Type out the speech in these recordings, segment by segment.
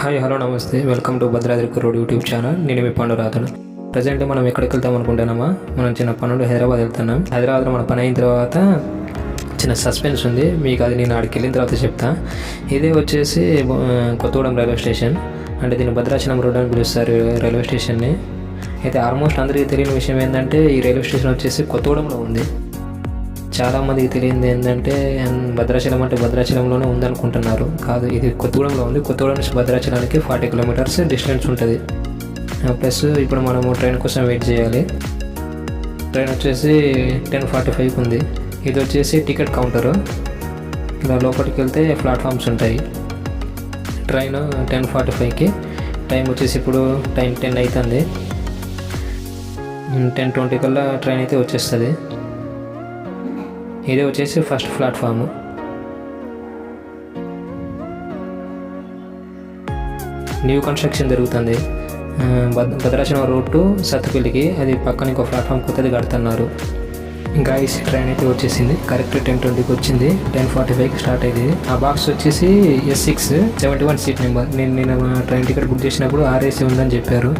Hi hello నమస్తే, welcome to Bhadradri road YouTube channel. నేను మీ పండురాతను. Present మనం ఎక్కడికి వెళ్తాం అనుకుంటున్నామా? మనం చిన్న పని నుండి హైదరాబాద్ వెళ్తున్నాం. హైదరాబాద్లో మన పని అయిన తర్వాత చిన్న సస్పెన్స్ ఉంది, మీకు అది నేను ఆడికి వెళ్ళిన తర్వాత చెప్తా. ఇదే వచ్చేసి కొత్తగూడెం రైల్వే స్టేషన్, అంటే దీన్ని భద్రాచలం రోడ్ అని పిలుస్తారు రైల్వే స్టేషన్ని. అయితే ఆల్మోస్ట్ అందరికీ తెలియని విషయం ఏంటంటే ఈ రైల్వే స్టేషన్ వచ్చేసి కొత్తగూడెంలో ఉంది. చాలామందికి తెలియంది ఏంటంటే భద్రాచలం అంటే భద్రాచలంలోనే ఉందనుకుంటున్నారు. కాదు, ఇది కొత్తగూడెంలో ఉంది. కొత్తగూడెం నుంచి భద్రాచలానికి 40 కిలోమీటర్స్ డిస్టెన్స్ ఉంటుంది. ప్లస్ ఇప్పుడు మనము ట్రైన్ కోసం వెయిట్ చేయాలి. ట్రైన్ వచ్చేసి 10:45 ఉంది. ఇది వచ్చేసి టికెట్ కౌంటరు. ఇలా లోపలికి వెళ్తే ప్లాట్ఫామ్స్ ఉంటాయి. ట్రైన్ 10:45కి, టైం వచ్చేసి ఇప్పుడు 10 అవుతుంది. 10:20 కల్లా ట్రైన్ అయితే వచ్చేస్తుంది. ఇదే వచ్చేసి ఫస్ట్ ప్లాట్ఫాము. న్యూ కన్స్ట్రక్షన్ జరుగుతుంది భద్రాచలం రోడ్ టు సత్తుపల్లికి. అది పక్కన ఇంకో ప్లాట్ఫామ్ కొత్తది కడుతున్నారు. గాయస్, ట్రైన్ అయితే వచ్చేసింది. కరెక్ట్ 10:20కి వచ్చింది. 10:45కి స్టార్ట్ అయింది. ఆ బాక్స్ వచ్చేసి S6 71 సీట్ నెంబర్. నేను ట్రైన్ టికెట్ బుక్ చేసినప్పుడు RAC ఉందని చెప్పారు.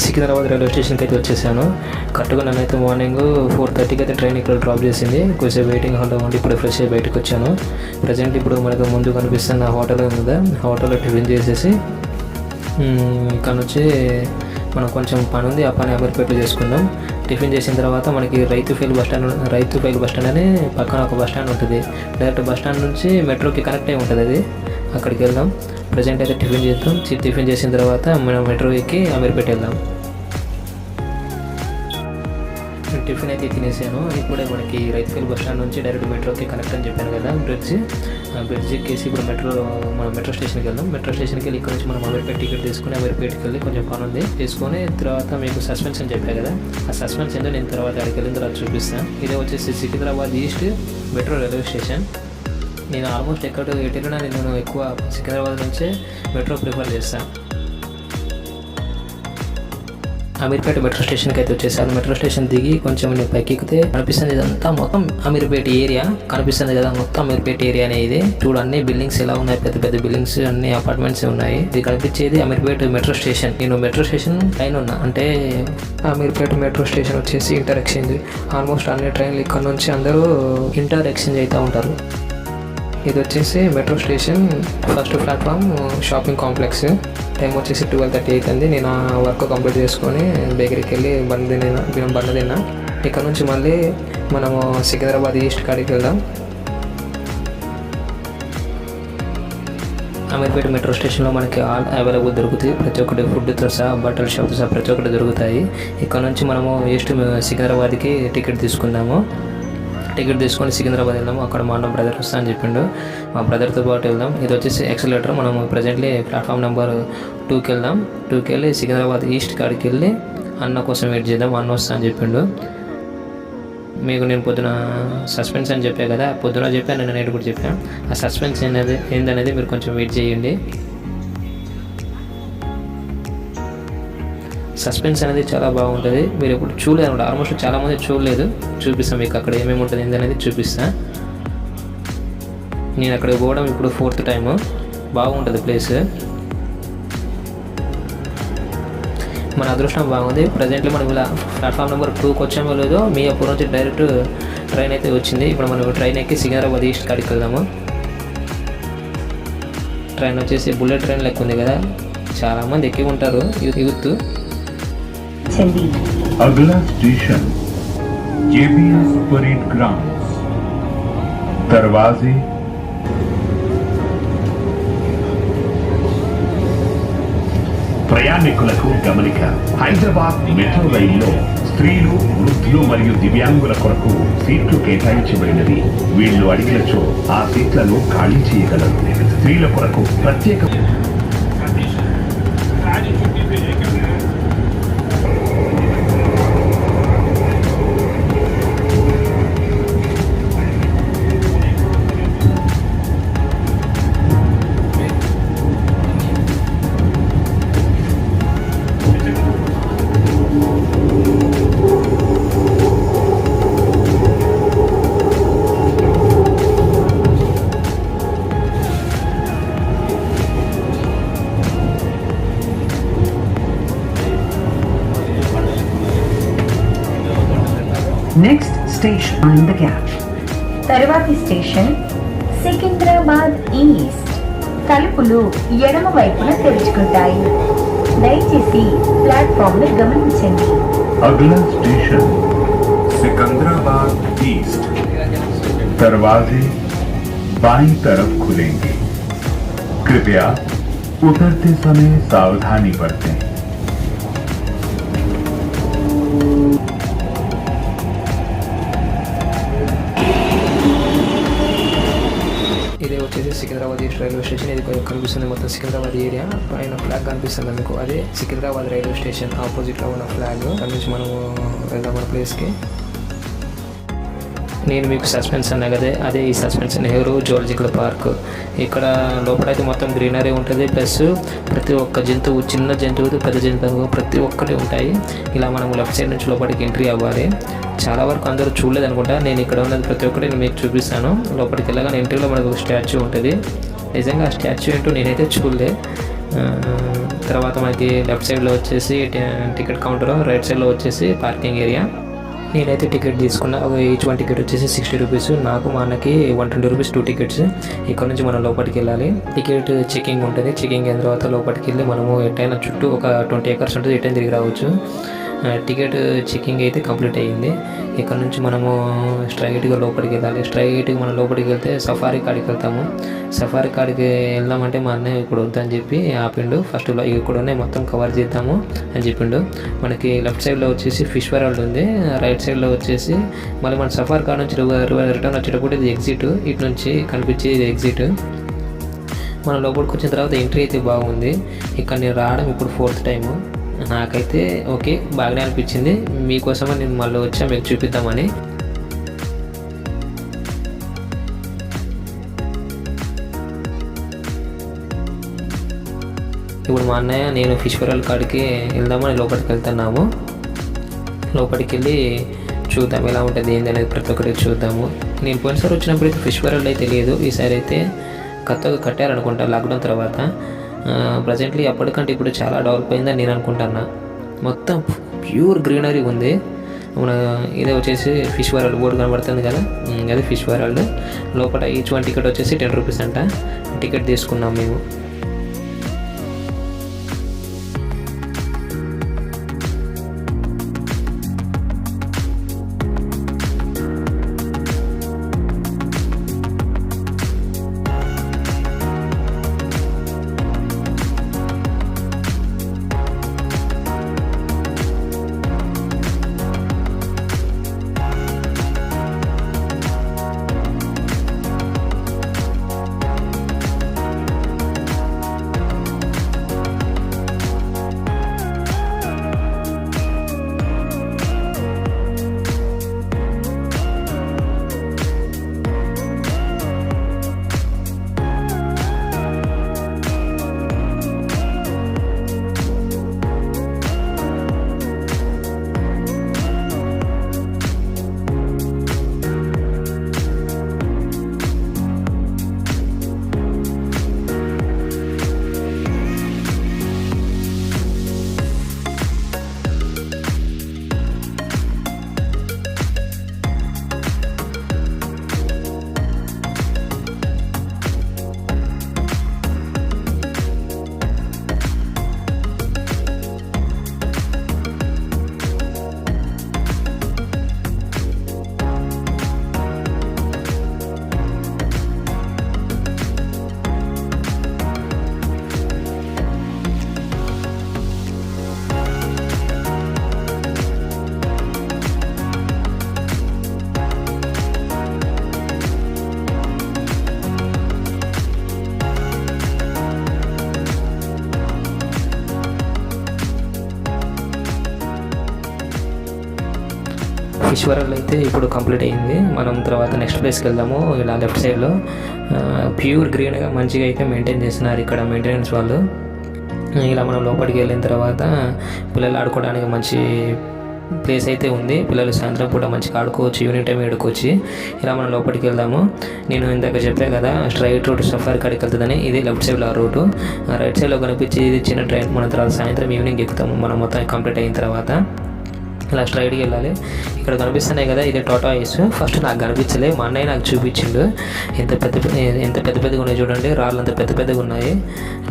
సికింద్రాబాద్ రైల్వే స్టేషన్కి అయితే వచ్చేసాను. కరెక్ట్గా నన్నైతే మార్నింగ్ 4:30కి అయితే ట్రైన్ ఇక్కడ డ్రాప్ చేసింది. కొంచెం వెయిటింగ్ హాల్లో ఉండి ఇప్పుడు ఫ్రెష్ అయ్యి బయటకు వచ్చాను. ప్రజెంట్ ఇప్పుడు మనకు ముందు కనిపిస్తున్న హోటల్ ఉంది కదా, హోటల్లో టిఫిన్ చేసేసి ఇక్కడ నుంచి మనం కొంచెం పని ఉంది, ఆ పని అమీర్పేటలో చేసుకుందాం. టిఫిన్ చేసిన తర్వాత మనకి రైతుఫైల్ బస్ స్టాండ్ అని పక్కన ఒక బస్ స్టాండ్ ఉంటుంది. డైరెక్ట్ బస్ స్టాండ్ నుంచి మెట్రోకి కనెక్ట్ అయి ఉంటుంది. అది అక్కడికి వెళ్దాం. ప్రజెంట్ అయితే టిఫిన్ చేద్దాం. టిఫిన్ చేసిన తర్వాత మనం మెట్రో ఎక్కి అమీర్పేట వెళ్దాం. టిఫిన్ అయితే తినేసాను. ఇప్పుడే మనకి రైతుఫైల్ బస్ స్టాండ్ నుంచి డైరెక్ట్ మెట్రోకి కనెక్ట్ అని చెప్పాను కదా, బ్రిడ్జ్ ఎక్కేసి ఇప్పుడు మనం మెట్రో స్టేషన్కి వెళ్దాం. మెట్రో స్టేషన్కి వెళ్ళి ఇక్కడ నుంచి మనం అమీర్పేట టికెట్ తీసుకుని అమీర్పేటకి వెళ్ళి కొంచెం పని ఉంది తీసుకొని తర్వాత మీకు సస్పెన్స్ అని చెప్పాను కదా, ఆ సస్పెన్స్ ఏందో నేను తర్వాత అక్కడికి వెళ్ళిన తర్వాత చూపిస్తాను. ఇదే వచ్చేసి Secunderabad east metro railway station. నేను ఆల్మోస్ట్ ఎటు వెళ్ళినా నేను ఎక్కువ సికింద్రాబాద్ నుంచే మెట్రో ప్రిఫర్ చేస్తాను. అమీర్పేట మెట్రో స్టేషన్కి అయితే వచ్చేసాను. మెట్రో స్టేషన్ దిగి కొంచెం నేను పైకి ఎక్కితే కనిపిస్తుంది ఇదంతా మొత్తం అమీర్పేట ఏరియా కనిపిస్తుంది కదా, మొత్తం అమీర్పేట ఏరియా అనేది. చూడు, అన్ని బిల్డింగ్స్ ఎలా ఉన్నాయి, పెద్ద పెద్ద బిల్డింగ్స్, అన్ని అపార్ట్మెంట్స్ ఉన్నాయి. ఇది కనిపించేది అమీర్పేట మెట్రో స్టేషన్. నేను మెట్రో స్టేషన్ పైన ఉన్నా. అంటే అమీర్పేట మెట్రో స్టేషన్ వచ్చేసి ఇంటర్ ఎక్స్చేంజ్. ఆల్మోస్ట్ అన్ని ట్రైన్లు ఇక్కడ నుంచి అందరూ ఇంటర్ ఎక్స్చేంజ్ అవుతూ ఉంటారు. ఇది వచ్చేసి metro station first platform shopping complex. Time వచ్చేసి 12:30 అవుతుంది. నేను ఆ వర్క్ కంప్లీట్ చేసుకొని బేకరీకి వెళ్ళి బండి తిన్నా. ఇక్కడ నుంచి మళ్ళీ మనము సికింద్రాబాద్ ఈస్ట్ కాడికి వెళ్దాం. అమీర్పేట మెట్రో స్టేషన్లో మనకి ఆల్ అవైలబుల్ దొరుకుతాయి. ప్రతి ఒక్కటి ఫుడ్తో సహా, బట్టల షాప్తో సహా ప్రతి ఒక్కటి దొరుకుతాయి. ఇక్కడ నుంచి మనము ఈస్ట్ సికింద్రాబాద్కి టికెట్ తీసుకున్నాము. టికెట్ తీసుకొని సికింద్రాబాద్ వెళ్దాము. అక్కడ మా అన్న బ్రదర్ వస్తా అని చెప్పిండు. మా బ్రదర్తో పాటు వెళ్దాం. ఇది వచ్చేసి ఎక్సలేటర్. మనం ప్రజెంట్లీ ప్లాట్ఫామ్ నెంబర్ 2కి వెళ్దాం. 2కి వెళ్ళి సికింద్రాబాద్ ఈస్ట్ కాడికి వెళ్ళి అన్న కోసం వెయిట్ చేద్దాం. అన్న వస్తా అని చెప్పిండు. మీకు నేను పొద్దున సస్పెన్స్ అని చెప్పాను కదా, పొద్దున చెప్పాను, నేను నైట్ కూడా చెప్పాను. ఆ సస్పెన్స్ ఏందనేది మీరు కొంచెం వెయిట్ చేయండి. సస్పెన్స్ అనేది చాలా బాగుంటుంది. మీరు ఎప్పుడు చూడలేదు అనమాట, ఆల్మోస్ట్ చాలామంది చూడలేదు. చూపిస్తాను మీకు అక్కడ ఏమేమి ఉంటుంది ఏంటనేది చూపిస్తాను. నేను అక్కడికి పోవడం ఇప్పుడు 4th టైము. బాగుంటుంది ప్లేస్. మన అదృష్టం బాగుంది. ప్రజెంట్లీ మనం ఇలా ప్లాట్ఫామ్ నెంబర్ 2కి వచ్చామో లేదో, మీ అప్పుడు నుంచి డైరెక్ట్ ట్రైన్ అయితే వచ్చింది. ఇప్పుడు మనం ట్రైన్ ఎక్కి సికింద్రాబాద్ ఈస్ట్ కాడికి వెళ్దాము. ట్రైన్ వచ్చేసి బుల్లెట్ ట్రైన్ లెక్క ఉంది కదా, చాలామంది ఎక్కి ఉంటారు యూత్. अगला स्टेशन JBS परेड ग्राउंड्स। दरवाजे ప్రయాణికులకు గమనిక. హైదరాబాద్ మెట్రో రైల్లో స్త్రీలు, వృద్ధులు మరియు దివ్యాంగుల కొరకు సీట్లు కేటాయించబడినవి. వీళ్లు అడిగినచో ఆ సీట్లను ఖాళీ చేయగలరు. స్త్రీల కొరకు ప్రత్యేక Next station, mind the gap. తరువాతి స్టేషన్ సికింద్రాబాద్ ఈస్ట్. తలుపులు ఎడమ వైపున తెరుచుకుంటాయి. దయచేసి ప్లాట్ఫామ్ ను గమనించండి. अगला स्टेशन सिकंदराबाद ईस्ट। दरवाजे बाईं तरफ खुलेंगे। कृपया उतरते समय सावधानी बरतें। ఇదే వచ్చేసి సికింద్రాబాద్ ఈస్ట్ రైల్వే స్టేషన్. ఇది కనిపిస్తుంది మొత్తం సికింద్రాబాద్ ఏరియా. పైన ఫ్లాగ్ కనిపిస్తుంది మీకు, అదే సికింద్రాబాద్ రైల్వే స్టేషన్ ఆపోజిట్లో ఉన్న ఫ్లాగ్. అక్కడ నుంచి మనము వెళ్దాం మన ప్లేస్కి. నేను మీకు సస్పెన్స్ అన్నా కదా, అదే ఈ సస్పెన్స్ నెహ్రూ జువాలజికల్ పార్క్. ఇక్కడ లోపలైతే మొత్తం గ్రీనరీ ఉంటుంది, ప్లస్ ప్రతి ఒక్క జంతువు, చిన్న జంతువు పెద్ద జంతువు ప్రతి ఒక్కటి ఉంటాయి. ఇలా మనం లెఫ్ట్ సైడ్ నుంచి లోపలికి ఎంట్రీ అవ్వాలి. చాలా వరకు అందరూ చూడలేదు అనుకుంటా. నేను ఇక్కడ ఉన్నది ప్రతి ఒక్కటి నేను మీకు చూపిస్తాను. లోపలికి వెళ్ళగానే ఎంట్రీలో మనకు ఒక స్టాచ్యూ ఉంటుంది. నిజంగా ఆ స్టాచ్యూ ఏంటో నేనైతే చూడలే. తర్వాత మనకి లెఫ్ట్ సైడ్లో వచ్చేసి టికెట్ కౌంటర్, రైట్ సైడ్లో వచ్చేసి పార్కింగ్ ఏరియా. నేనైతే టికెట్ తీసుకున్నా. ఈచ్ వన్ టికెట్ వచ్చేసి 60 రూపీస్. నాకు మా అన్నకి 120 రూపీస్ 2 టికెట్స్. ఇక్కడ నుంచి మనం లోపలికి వెళ్ళాలి. టికెట్ చెకింగ్ ఉంటుంది. చెకింగ్ అయిన తర్వాత లోపలికి వెళ్ళి మనము ఎట్టైనా చుట్టూ ఒక 20 acres ఉంటుంది, ఎట్టైనా తిరిగి రావచ్చు. టికెట్ చెకింగ్ అయితే కంప్లీట్ అయ్యింది. ఇక్కడ నుంచి మనము స్ట్రైట్గా లోపలికి వెళ్ళాలి. స్ట్రైట్గా మనం లోపలికి వెళ్తే సఫారీ కాడికి వెళ్తాము. సఫారీ కాడికి వెళ్దామంటే మా అన్నయ్య ఇక్కడ వద్దని చెప్పి ఆపిండు. ఫస్ట్ ఇక్కడ ఉన్నాయి మొత్తం కవర్ చేద్దాము అని చెప్పిండు. మనకి లెఫ్ట్ సైడ్లో వచ్చేసి ఫిష్ వరల్డ్ ఉంది, రైట్ సైడ్లో వచ్చేసి మళ్ళీ మన సఫారీ కాడ నుంచి రిటర్న్ వచ్చేటప్పుడు ఇది ఎగ్జిట్. ఇటు నుంచి కనిపించేది ఇది ఎగ్జిట్. మనం లోపలికి వచ్చిన తర్వాత ఎంట్రీ అయితే బాగుంది. ఇక్కడ నేను రావడం ఇప్పుడు 4th టైము. నాకైతే ఓకే, బాగానే అనిపించింది. మీకోసమే నేను మళ్ళీ వచ్చా మీకు చూపిద్దామని. ఇప్పుడు మా అన్నయ్య నేను ఫిష్ వరల్డ్ కాడికి వెళ్దామని లోపలికి వెళ్తున్నాము. లోపలికి వెళ్ళి చూద్దాం ఎలా ఉంటుంది ఏంది అనేది ప్రతి ఒక్కటి చూద్దాము. నేను పోయినసారి వచ్చినప్పుడు అయితే ఫిష్ వరల్డ్ అయితే లేదు. ఈసారి అయితే కొత్తగా కట్టారనుకుంటా లాక్డౌన్ తర్వాత. ప్రజెంట్లీ అప్పటికంటే ఇప్పుడు చాలా డెవలప్ అయిందని నేను అనుకుంటున్నా. మొత్తం ప్యూర్ గ్రీనరీ ఉంది. మన ఇదే వచ్చేసి ఫిష్ వరల్డ్ బోర్డు కనబడుతుంది కదా, అదే ఫిష్ వరల్డ్. లోపల ఈచ్ వన్ టికెట్ వచ్చేసి 10 రూపీస్ అంట. టికెట్ తీసుకున్నాం మేము. ఫిష్ వరల్డ్ అయితే ఇప్పుడు కంప్లీట్ అయింది. మనం తర్వాత నెక్స్ట్ ప్లేస్కి వెళ్దాము. ఇలా లెఫ్ట్ సైడ్లో ప్యూర్ గ్రీన్గా మంచిగా అయితే మెయింటైన్ చేస్తున్నారు ఇక్కడ మెయింటెనెన్స్ వాళ్ళు. ఇలా మనం లోపలికి వెళ్ళిన తర్వాత పిల్లలు ఆడుకోవడానికి మంచి ప్లేస్ అయితే ఉంది. పిల్లలు సాయంత్రం పూట మంచిగా ఆడుకోవచ్చు, ఈవినింగ్ టైం ఆడుకోవచ్చు. ఇలా మనం లోపలికి వెళ్దాము. నేను ఇందాక చెప్పా కదా స్ట్రైట్ రూట్ సఫారీ కాడికి వెళ్తుందని, ఇది లెఫ్ట్ సైడ్లో ఆ రూటు. రైట్ సైడ్లో కనిపించి ఇది చిన్న ట్రైన్. మన తర్వాత సాయంత్రం ఈవినింగ్ ఎక్కుతాము మనం మొత్తం కంప్లీట్ అయిన తర్వాత. ఇలా స్ట్రైట్గా వెళ్ళాలి. ఇక్కడ కనిపిస్తున్నాయి కదా, ఇది టాటాయిస్. ఫస్ట్ నాకు కనిపించలే, మా అన్నయ్య నాకు చూపించిండు. ఎంత పెద్దగా ఉన్నాయి చూడండి, రాళ్ళు అంత పెద్దగా ఉన్నాయి.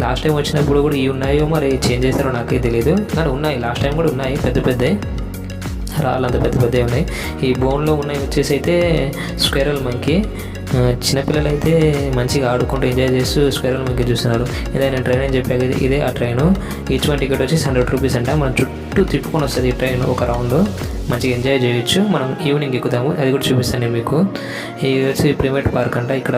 లాస్ట్ టైం వచ్చినప్పుడు కూడా ఇవి ఉన్నాయో మరి చేంజ్ చేశారో నాకే తెలియదు, కానీ ఉన్నాయి. లాస్ట్ టైం కూడా ఉన్నాయి పెద్దవి, రాళ్ళు అంత పెద్దవి ఉన్నాయి. ఈ బోన్లో ఉన్నాయి వచ్చేసి అయితే స్క్వేరల్ మంకీ. చిన్నపిల్లలు అయితే మంచిగా ఆడుకుంటూ ఎంజాయ్ చేస్తూ స్క్వేరల్ మంకీ చూస్తున్నారు. ఇదే నేను ట్రైన్ అని చెప్పాను, ఇదే ఆ ట్రైను. ఈచ్ వన్ టికెట్ వచ్చి 100 రూపీస్ అంట. మనం చుట్టూ తిప్పుకొని వస్తుంది ఈ ట్రైన్ ఒక రౌండ్, మంచిగా ఎంజాయ్ చేయొచ్చు. మనం ఈవినింగ్ ఎక్కుతాము, అది కూడా చూపిస్తాను నేను మీకు. ఇది వచ్చి ప్రైవేట్ పార్క్ అంట. ఇక్కడ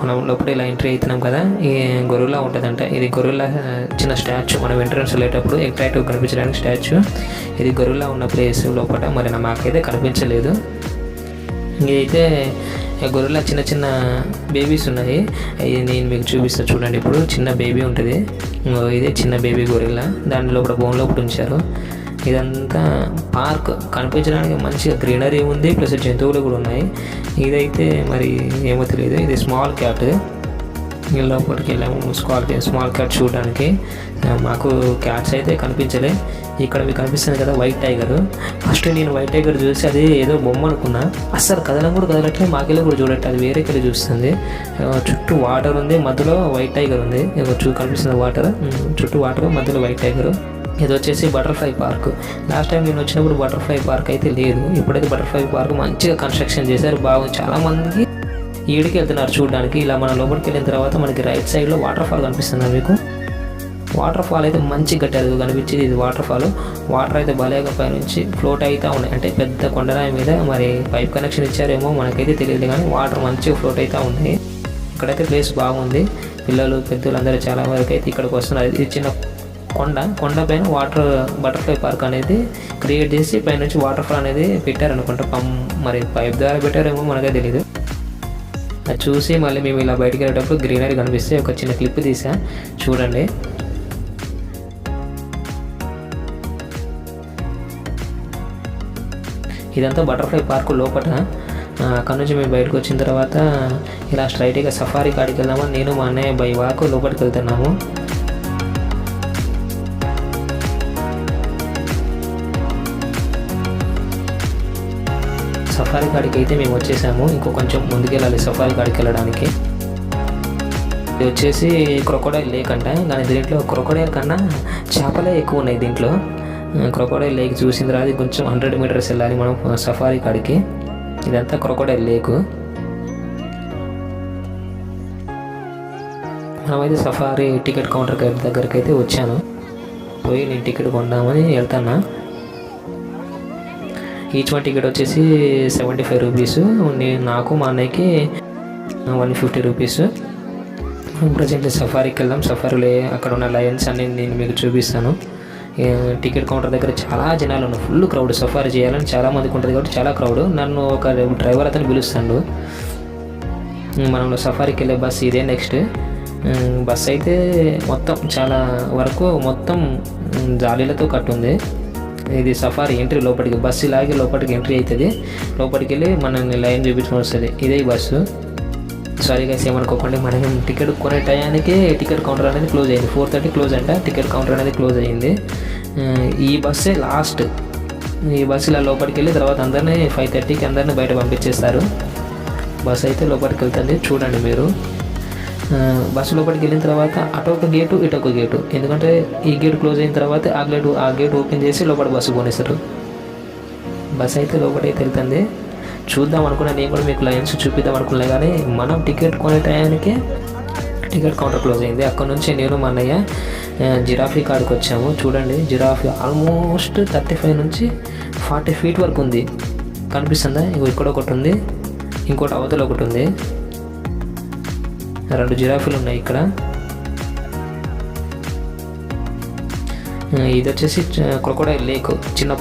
మనం లోపల ఇలా ఎంట్రీ అవుతున్నాం కదా, ఈ గొరిల్లా ఉంటుందంట. ఇది గొరిల్లా చిన్న స్టాచ్యూ, మనం ఎంట్రన్స్ వెళ్ళేటప్పుడు అట్రాక్టివ్ కనిపించడానికి స్టాచ్యూ. ఇది గొరిల్లా ఉన్న ప్లేస్ లోపల, మరి మాకైతే కనిపించలేదు. ఇదైతే గొరిల్లా చిన్న బేబీస్ ఉన్నాయి, ఇది నేను మీకు చూపిస్తాను చూడండి. ఇప్పుడు చిన్న బేబీ ఉంటుంది, ఇదే చిన్న బేబీ గొరిల్లా, దాని లోపల బోన్ లోపల ఉంచారు. ఇదంతా పార్క్ కనిపించడానికి మంచిగా గ్రీనరీ ఉంది, ప్లస్ జంతువులు కూడా ఉన్నాయి. ఇదైతే మరి ఏమో తెలియదు, ఇది స్మాల్ క్యాట్. లోపలికి వెళ్ళాము స్మాల్ క్యాట్ చూడడానికి. మాకు క్యాట్స్ అయితే కనిపించలే. ఇక్కడ మీకు కనిపిస్తుంది కదా వైట్ టైగర్. ఫస్ట్ నేను వైట్ టైగర్ చూసి అది ఏదో బొమ్మ అనుకున్నా, అస్సలు కదలట్లేదు. మాకెళ్ళి కూడా చూడట్లేదు, అది వేరేకెళ్ళి చూస్తుంది. చుట్టూ వాటర్ ఉంది, మధ్యలో వైట్ టైగర్ ఉంది. కనిపిస్తుంది వాటర్, చుట్టూ వాటర్, మధ్యలో వైట్ టైగర్. ఇది వచ్చేసి బటర్ఫ్లై పార్క్. లాస్ట్ టైం నేను వచ్చినప్పుడు బటర్ఫ్లై పార్క్ అయితే లేదు, ఇప్పుడైతే బటర్ఫ్లై పార్క్ మంచిగా కన్స్ట్రక్షన్ చేశారు, బాగుంది. చాలామంది ఈడికి వెళ్తున్నారు చూడడానికి. ఇలా మన లోపలికి వెళ్ళిన తర్వాత మనకి రైట్ సైడ్లో వాటర్ ఫాల్ కనిపిస్తుంది మీకు. వాటర్ ఫాల్ అయితే మంచి గట్టారు కనిపించేది. ఇది వాటర్ ఫాల్, వాటర్ అయితే భలేగా పైనుంచి ఫ్లోట్ అవుతూ ఉన్నాయి. అంటే పెద్ద కొండరాయి మీద మరి పైప్ కనెక్షన్ ఇచ్చారేమో మనకైతే తెలియదు, కానీ వాటర్ మంచిగా ఫ్లోట్ అవుతూ ఉన్నాయి. ఇక్కడైతే ప్లేస్ బాగుంది, పిల్లలు పెద్దలు అందరూ చాలా వరకు అయితే ఇక్కడికి వస్తున్నారు. ఇది చిన్న కొండ పైన బటర్ఫ్లై పార్క్ అనేది క్రియేట్ చేసి పైనుంచి వాటర్ ఫాల్ అనేది పెట్టారనుకుంటా. మరి పైప్ ద్వారా పెట్టారేమో మనకే తెలియదు. అది చూసి మళ్ళీ మేము ఇలా బయటికి వెళ్ళేటప్పుడు గ్రీనరీ కనిపిస్తే ఒక చిన్న క్లిప్ తీసా చూడండి. ఇదంతా బటర్ఫ్లై పార్క్ లోపల. అక్కడ నుంచి మేము బయటకు వచ్చిన తర్వాత ఇలా స్ట్రైట్గా సఫారీ కాడికి వెళ్దామని నేను మా అన్నయ్య బై వాక్ లోపలికి వెళ్తున్నాము. సఫారీ కాడికి అయితే మేము వచ్చేసాము. ఇంకో కొంచెం ముందుకెళ్ళాలి సఫారీ కాడికి వెళ్ళడానికి. ఇది వచ్చేసి క్రొకోడైల్ లేక్ అంట, కానీ దీంట్లో క్రొకోడైల్ కన్నా చేపలే ఎక్కువ ఉన్నాయి దీంట్లో. క్రొకోడైల్ లేక్ చూసిన తర్వాత కొంచెం 100 మీటర్స్ వెళ్ళాలి మనం సఫారీ కాడికి. ఇదంతా క్రొకోడైల్ లేకు. మనమైతే సఫారీ టికెట్ కౌంటర్ దగ్గరికి అయితే వచ్చాను. పోయి నేను టికెట్ కొందామని వెళ్తాను. ఈచ్ వన్ టికెట్ వచ్చేసి 75 రూపీస్. నాకు మా అన్నయ్యకి 150 రూపీస్. ప్రజెంట్ సఫారీకి వెళ్దాం. సఫారీలో అక్కడ ఉన్న లయన్స్ అన్ని నేను మీకు చూపిస్తాను. టికెట్ కౌంటర్ దగ్గర చాలా జనాలు ఉన్నారు, ఫుల్ క్రౌడ్. సఫారీ చేయాలని చాలామందికి ఉంటుంది కాబట్టి చాలా క్రౌడ్. నన్ను ఒక డ్రైవర్ అతను పిలుస్తాడు. మనం సఫారీకి వెళ్ళే బస్సు ఇదే నెక్స్ట్ బస్. అయితే మొత్తం చాలా వరకు మొత్తం జాలీలతో కట్టుంది. ఇది సఫారీ ఎంట్రీ లోపలికి, బస్సు ఇలాగే లోపలికి ఎంట్రీ అవుతుంది. లోపలికి వెళ్ళి మనల్ని లైన్ చూపించుకొని వస్తుంది. ఇదే బస్సు. సారీ గైస్ ఏమనుకోకండి, మనం టికెట్ కొనే టయానికి టికెట్ కౌంటర్ అనేది క్లోజ్ అయింది. 4:30 క్లోజ్ అంట, టికెట్ కౌంటర్ అనేది క్లోజ్ అయ్యింది. ఈ బస్సే లాస్ట్. ఈ బస్సు ఇలా లోపలికి వెళ్ళి తర్వాత అందరినీ 5:30కి అందరినీ బయట పంపించేస్తారు. బస్సు అయితే లోపలికి వెళ్తుంది చూడండి మీరు. బస్సు లోపలికి వెళ్ళిన తర్వాత అటు ఒక గేటు ఇటు ఒక గేటు, ఎందుకంటే ఈ గేట్ క్లోజ్ అయిన తర్వాత ఆ గేట్ ఓపెన్ చేసి లోపల బస్సు కొనేస్తారు. బస్సు అయితే లోపలికి వెళ్తుంది. చూద్దాం అనుకున్నా, నేను కూడా మీకు లైన్స్ చూపిద్దాం అనుకున్నా, కానీ మనం టికెట్ కొనే టయానికే టికెట్ కౌంటర్ క్లోజ్ అయింది. అక్కడ నుంచి నేను మా అన్నయ్య జిరాఫీ కాడికి వచ్చాము. చూడండి జిరాఫీ ఆల్మోస్ట్ 35 నుంచి 40 ఫీట్ వరకు ఉంది. కనిపిస్తుందా? ఇక్కడ ఒకటి ఉంది, ఇంకోటి అవతల ఒకటి ఉంది. 2 జిరాఫీలు ఉన్నాయి ఇక్కడ. ఇది వచ్చేసి క్రొకోడైల్ లేక్, చిన్న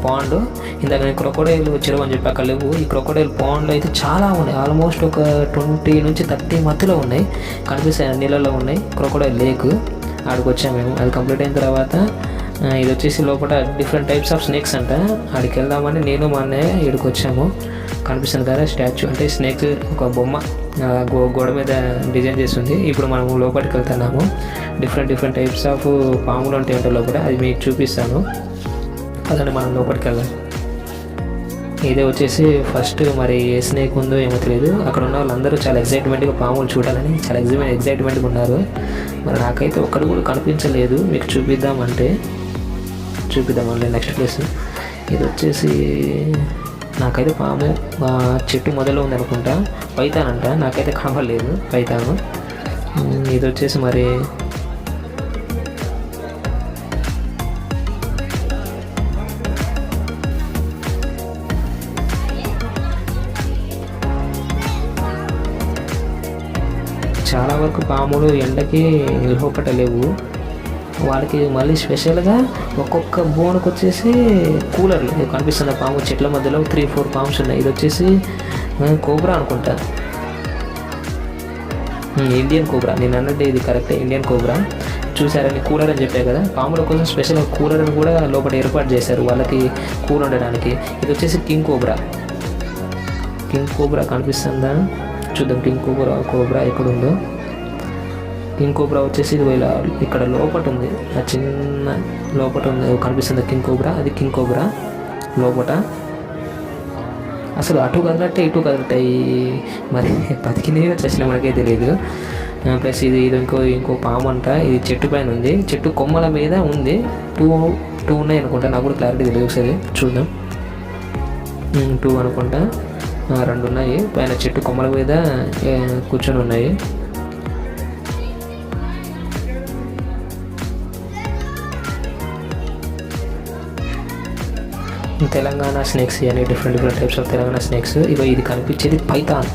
పాండ్. ఇందాక నేను క్రొకోడైల్ చెరువు అని చెప్పి అక్కడ లేవు. ఈ క్రొకోడైల్ పాండ్లో అయితే చాలా ఉన్నాయి, ఆల్మోస్ట్ ఒక 20 నుంచి 30 మధ్యలో ఉన్నాయి, కనిపిస్తాయి నీళ్ళలో ఉన్నాయి. క్రొకోడైల్ లేక్ ఆడికి వచ్చాము మేము. అది కంప్లీట్ అయిన తర్వాత ఇది వచ్చేసి లోపల డిఫరెంట్ టైప్స్ ఆఫ్ స్నేక్స్ అంట. ఆడికి వెళ్దామని నేను మా అన్నయ్య ఇక్కడికి వచ్చాము. కనిపిస్తుంది కదా స్టాచ్యూ, అంటే స్నేక్ ఒక బొమ్మ గోడ మీద డిజైన్ చేస్తుంది. ఇప్పుడు మనం లోపలికి వెళ్తున్నాము. డిఫరెంట్ టైప్స్ ఆఫ్ పాములు ఉంటాయి లోపల, అది మీకు చూపిస్తాను. అదండి మనం లోపలికి వెళ్దాం. ఇదే వచ్చేసి ఫస్ట్ మరి ఏ స్నేక్ ఉందో ఏమో తెలియదు. అక్కడ ఉన్న వాళ్ళందరూ చాలా ఎగ్జైట్మెంట్గా పాములు చూడాలని చాలా ఎగ్జైట్మెంట్గా ఉన్నారు. మరి నాకైతే ఒక్కడు కూడా కనిపించలేదు. మీకు చూపిద్దామండి. నెక్స్ట్ ప్లేస్ ఇది వచ్చేసి నాకైతే పాము చెట్టు మొదలు ఉంది అనుకుంటా. పైతాన్ అంట, నాకైతే కనపడలేదు పైతాను. ఇది వచ్చేసి మరి చాలా వరకు పాములు ఎండకి లోపటలేవు. వాళ్ళకి మళ్ళీ స్పెషల్గా ఒక్కొక్క బోన్కి వచ్చేసి కూలర్లు కనిపిస్తున్న పాము చెట్ల మధ్యలో 3-4 పామ్స్ ఉన్నాయి. ఇది వచ్చేసి కోబ్రా అనుకుంటా, ఇండియన్ కోబ్రా. నేను అన్నట్టు ఇది కరెక్టే, ఇండియన్ కోబ్రా. చూసారని కూలర్ అని చెప్పారు కదా, పాముల కోసం స్పెషల్గా కూలర్ని కూడా లోపల ఏర్పాటు చేశారు వాళ్ళకి కూల్ ఉండడానికి. ఇది వచ్చేసి కింగ్ కోబ్రా కనిపిస్తుందా చూద్దాం. కింగ్ కోబ్రా ఎక్కడుందో. కింగ్ కోబ్రా వచ్చేసి ఇది ఇక్కడ లోపట ఉంది, ఆ చిన్న లోపట ఉంది కనిపిస్తుంది కింగ్ కోబ్రా. అది కింగ్ కోబ్రా లోపట. అసలు అటు కదలట్టే ఇటు కదలటాయి, మరి బతికినవి వచ్చేసిన మనకే తెలియదు. ప్లస్ ఇది ఇంకో పాము అంట. ఇది చెట్టు పైన ఉంది, చెట్టు కొమ్మల మీద ఉంది. టూ ఉన్నాయి అనుకుంటా, నాకు కూడా క్లారిటీ తెలియదు. ఒకసారి చూద్దాం. 2 అనుకుంటా, 2 ఉన్నాయి. పైన చెట్టు కొమ్మల మీద కూర్చొని ఉన్నాయి. తెలంగాణ స్నేక్స్ అని different types of Telangana snakes. ఇది కనిపించేది పైతాన్.